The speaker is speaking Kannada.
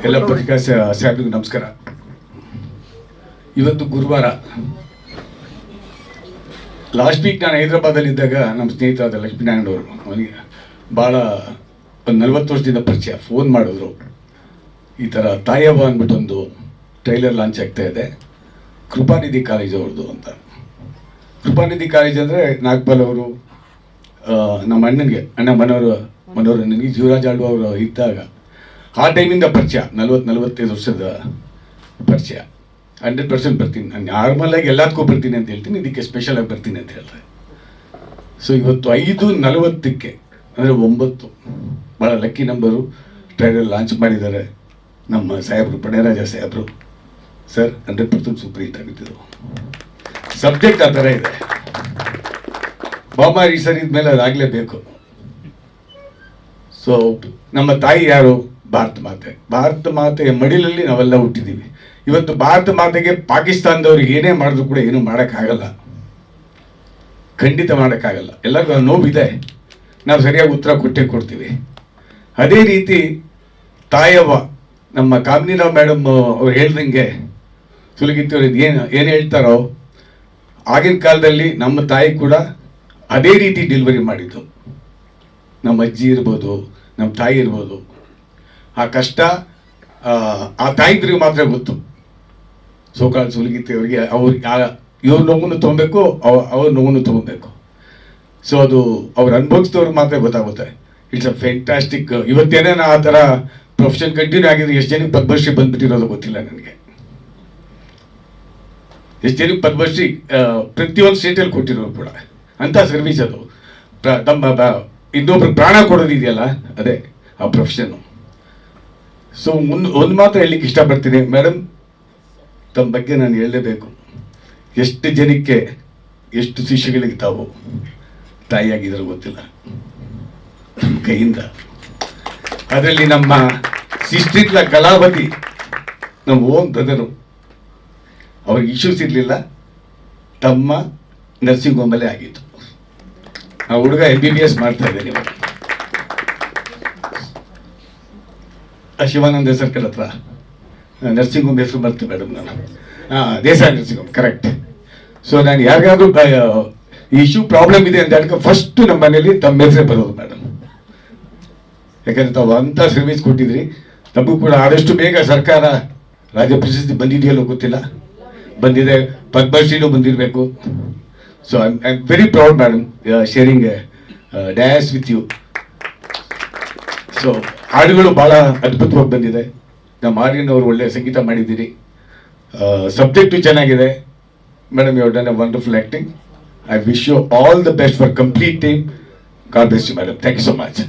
ಎಲ್ಲ ಪತ್ರಿಕಾ ಸಾಹೇಬ್ರಿಗೂ ನಮಸ್ಕಾರ. ಇವತ್ತು ಗುರುವಾರ. ಲಾಸ್ಟ್ ವೀಕ್ ನಾನು ಹೈದರಾಬಾದಲ್ಲಿದ್ದಾಗ ನಮ್ಮ ಸ್ನೇಹಿತರಾದ ಲಕ್ಷ್ಮೀನಾರಾಯಣ ಅವರು, ಅವನಿಗೆ ಭಾಳ ಒಂದು 40 ವರ್ಷದಿಂದ ಪರಿಚಯ, ಫೋನ್ ಮಾಡಿದ್ರು. ಈ ಥರ ತಾಯವ್ವ ಅಂದ್ಬಿಟ್ಟು ಒಂದು ಟ್ರೈಲರ್ ಲಾಂಚ್ ಆಗ್ತಾ ಇದೆ, ಕೃಪಾನಿಧಿ ಕಾಲೇಜ್ ಅವ್ರದ್ದು ಅಂತ. ಕೃಪಾನಿಧಿ ಕಾಲೇಜ್ ಅಂದರೆ ನಾಗ್ಪಾಲ್ ಅವರು, ನಮ್ಮ ಅಣ್ಣನಿಗೆ, ಅಣ್ಣ ಮನೋರಂಜನಿಗೆ ಜೀವರಾಜ್ ಆಳ್ವ ಅವರು ಇದ್ದಾಗ ಆ ಟೈಮಿಂದ ಪರಿಚಯ, 40-45 ವರ್ಷದ ಪರಿಚಯ. 100% ಬರ್ತೀನಿ. ನಾನು ನಾರ್ಮಲಾಗಿ ಎಲ್ಲದಕ್ಕೂ ಬರ್ತೀನಿ ಅಂತ ಹೇಳ್ತೀನಿ, ಇದಕ್ಕೆ ಸ್ಪೆಷಲಾಗಿ ಬರ್ತೀನಿ ಅಂತ ಹೇಳ್ತಾರೆ. ಸೊ ಇವತ್ತು 5:40 ಅಂದರೆ 9, ಭಾಳ ಲಕ್ಕಿ ನಂಬರು. ಟ್ರೈಲರ್ ಲಾಂಚ್ ಮಾಡಿದ್ದಾರೆ ನಮ್ಮ ಸಾಹೇಬರು, ಪಣೇರಾಜ ಸಾಹೇಬರು. ಸರ್ 100% ಸೂಪರ್ ಹಿಟ್ ಆಗಿದ್ದರು. ಸಬ್ಜೆಕ್ಟ್ ಆ ಥರ ಇದೆ. ಬಾಮಾರಿ ಸರ್ ಇದ್ಮೇಲೆ ಅದಾಗಲೇಬೇಕು. ಸೊ ನಮ್ಮ ತಾಯಿ ಯಾರು? ಭಾರತ ಮಾತೆ. ಭಾರತ ಮಾತೆಯ ಮಡಿಲಲ್ಲಿ ನಾವೆಲ್ಲ ಹುಟ್ಟಿದ್ದೀವಿ. ಇವತ್ತು ಭಾರತ ಮಾತೆಗೆ ಪಾಕಿಸ್ತಾನದವ್ರಿಗೆ ಏನೇ ಮಾಡಿದ್ರು ಕೂಡ ಏನೂ ಮಾಡೋಕ್ಕಾಗಲ್ಲ, ಖಂಡಿತ ಮಾಡೋಕ್ಕಾಗಲ್ಲ. ಎಲ್ಲರಿಗೂ ನೋವಿದೆ, ನಾವು ಸರಿಯಾಗಿ ಉತ್ತರ ಕೊಡ್ತೀವಿ. ಅದೇ ರೀತಿ ತಾಯವ್ವ, ನಮ್ಮ ಕಾಮಿನಿರಾವ್ ಮೇಡಮ್ ಅವ್ರು ಹೇಳ್ದಂಗೆ, ಸುಲಗಿತ್ತವ್ರು ಏನು ಹೇಳ್ತಾರೋ, ಆಗಿನ ಕಾಲದಲ್ಲಿ ನಮ್ಮ ತಾಯಿ ಕೂಡ ಅದೇ ರೀತಿ ಡೆಲಿವರಿ ಮಾಡಿದ್ದು. ನಮ್ಮ ಅಜ್ಜಿ ಇರ್ಬೋದು, ನಮ್ಮ ತಾಯಿ ಇರ್ಬೋದು. ಆ ಕಷ್ಟ ಆ ತಾಯಿದ್ರಿಗೆ ಮಾತ್ರ ಗೊತ್ತು. ಸೋಕಾಲ್ ಸುಲಗಿತ್ತವರಿಗೆ ಇವ್ರ ನೋವನ್ನು ತೊಗೊಬೇಕು, ಅವ್ರ ನೋವನ್ನು ತೊಗೊಬೇಕು. ಸೊ ಅದು ಅವ್ರು ಅನುಭವಿಸಿದವ್ರಿಗೆ ಮಾತ್ರ ಗೊತ್ತಾಗುತ್ತೆ. It's a fantastic. ಇವತ್ತೇನೇನು ಆ ಥರ ಪ್ರೊಫೆಷನ್ ಕಂಟಿನ್ಯೂ ಆಗಿದ್ರೆ ಎಷ್ಟು ಜನಕ್ಕೆ ಪದ್ಮಶ್ರೀ ಬಂದ್ಬಿಟ್ಟಿರೋದು ಗೊತ್ತಿಲ್ಲ ನನಗೆ. ಎಷ್ಟು ಜನಕ್ಕೆ ಪದ್ಮಶ್ರೀ ಪ್ರತಿಯೊಂದು ಸ್ಟೇಟಲ್ಲಿ ಕೊಟ್ಟಿರೋರು ಕೂಡ. ಅಂಥ ಸರ್ವಿಸ್ ಅದು. ತಮ್ಮ ಇನ್ನೊಬ್ರಿಗೆ ಪ್ರಾಣ ಕೊಡೋದಿದೆಯಲ್ಲ, ಅದೇ ಆ ಪ್ರೊಫೆಷನ್ನು. ಸೊ ಒಂದು ಮಾತ್ರ ಹೇಳಲಿಕ್ಕೆ ಇಷ್ಟಪಡ್ತೀನಿ ಮೇಡಮ್, ತಮ್ಮ ಬಗ್ಗೆ ನಾನು ಹೇಳಲೇಬೇಕು. ಎಷ್ಟು ಜನಕ್ಕೆ, ಎಷ್ಟು ಶಿಷ್ಯಗಳಿಗೆ ತಾವು ತಾಯಿಯಾಗಿದ್ರು ಗೊತ್ತಿಲ್ಲ, ನಮ್ಮ ಕೈಯಿಂದ. ಅದರಲ್ಲಿ ನಮ್ಮ ಸಿಸ್ಟ್ರಿತ್ಲ ಕಲಾವತಿ, ನಮ್ಮ ಓನ್ ಬ್ರದರು, ಅವ್ರಿಗೆ ಇಶ್ಯೂಸ್ ಇರಲಿಲ್ಲ, ತಮ್ಮ ನರ್ಸಿಂಗ್ ಹೋಮಲ್ಲೇ ಆಗಿತ್ತು. ಆ ಹುಡುಗ MBBS ಮಾಡ್ತಾ ಇದ್ದೇನೆ ಇವಾಗ ಶಿವಾನಂದ ಸರ್ಕಲ್ ಹತ್ರ. ನರ್ಸಿಂಗ್ ಹೋಮ್ ಹೆಸರು ಬರ್ತೀನಿ ಮೇಡಮ್ ನಾನು. Desai nursing home, correct. So ನಾನು ಯಾರಿಗಾದ್ರೂ ಈ ಇಶ್ಯೂ ಪ್ರಾಬ್ಲಮ್ ಇದೆ ಅಂತ ಹೇಳಿದ್ರೆ ಫಸ್ಟ್ ನಮ್ಮ ಮನೇಲಿ ತಮ್ಮ ಹೆಸರೇ ಬರೋದು ಮೇಡಮ್. ಯಾಕಂದ್ರೆ ತಾವು ಅಂಥ ಸರ್ವಿಸ್ ಕೊಟ್ಟಿದ್ರಿ. ತಮಗೂ ಕೂಡ ಆದಷ್ಟು ಬೇಗ ಸರ್ಕಾರ ರಾಜ್ಯ ಪ್ರಶಸ್ತಿ ಬಂದಿದೆಯಲ್ಲೋ ಗೊತ್ತಿಲ್ಲ, ಬಂದಿದೆ. ಪದ್ಮಶ್ರೀನೂ ಬಂದಿರಬೇಕು. So I am very proud madam, sharing dais with you. So ಹಾಡುಗಳು ಭಾಳ ಅದ್ಭುತವಾಗಿ ಬಂದಿದೆ. ನಮ್ಮ ಹಾಡಿನವರು ಒಳ್ಳೆ ಸಂಗೀತ ಮಾಡಿದ್ದೀರಿ. ಸಬ್ಜೆಕ್ಟು ಚೆನ್ನಾಗಿದೆ madam. You have done a wonderful acting. I wish you all the best for complete team. God bless you madam. Thank you so much.